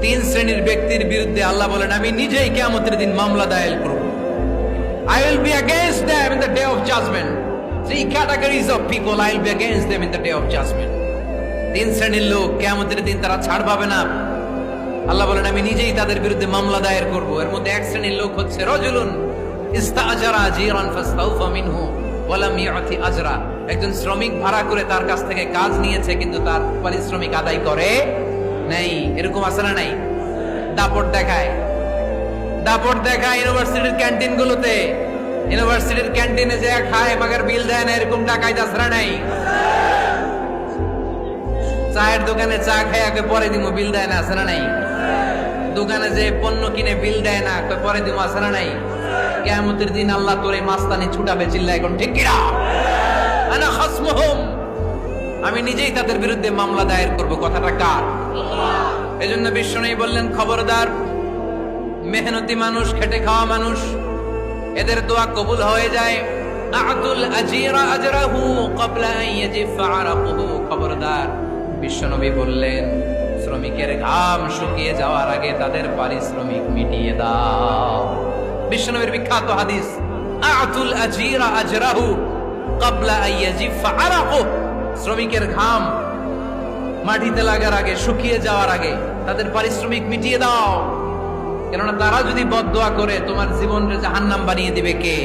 তিন শ্রেণীর ব্যক্তির বিরুদ্ধে আল্লাহ বলেন আমি নিজেই কিয়ামতের দিন মামলা দায়ের করব। I will be against them in the day of judgment. Three categories of people I will be against them in the day of judgment. তিন শ্রেণীর লোক কিয়ামতের দিন তারা ছাড় পাবে না। আল্লাহ বলেন আমি নিজেই তাদের বিরুদ্ধে মামলা দায়ের করব। এর মধ্যে এক শ্রেণীর লোক হচ্ছে রাজুলুন ইস্তাআজারা জিরান ফাস্তাউফা মিনহু ওয়া লাম ইউতি আজরা। একজন শ্রমিক ভাড়া করে তার কাছ থেকে কাজ নিয়েছে কিন্তু তার পারিশ্রমিক আদায় করে নাই। এরকম আছে না নাই? দাপট দেখায় ইউনিভার্সিটির ক্যান্টিন গুলোতে, ইউনিভার্সিটির ক্যান্টিনে যে খায় মাগার বিল দেয় না, এরকম টাকায় দাসরা নাই। চায়ের দোকানে চা খায় পরে দিমু বিল দেয় না, আছে না নাই? দোকানে যে পণ্য কিনে বিল দেয় না, পরে দিমু, আছে না নাই? কিয়ামতের দিন আল্লাহ তোরে মাস্তানি ছুটাবে, চিল্লা এখন ঠিক কিনা? আনা খাসমুহুম, আমি নিজেই তাদের বিরুদ্ধে মামলা দায়ের করব। কথাটা কার? এজন্য বিশ্বনবী বললেন খবরদার, মেহনতি মানুষ, খেটে খাওয়া মানুষ, এদের দোয়া কবুল হয়ে যায়। আতুল আজিরা আজরাহু ক্বাবলা আন ইয়াজিফা আরাকুহু। খবরদার, বিশ্বনবী বললেন শ্রমিকের ঘাম শুকিয়ে যাওয়ার আগে তাদের পারিশ্রমিক মিটিয়ে দাও। বিশ্বনবীর বিখ্যাত হাদিস, আতুল আজিরা আজরাহু ক্বাবলা আন ইয়াজিফা আরাকুহু। শ্রমিকের ঘাম মাটিতে লাগার আগে, শুকিয়ে যাওয়ার আগে তাদের পারিশ্রমিক মিটিয়ে দাও। কেননা তারা যদি বদদোয়া করে তোমার জীবনকে জাহান্নাম বানিয়ে দিবে কে?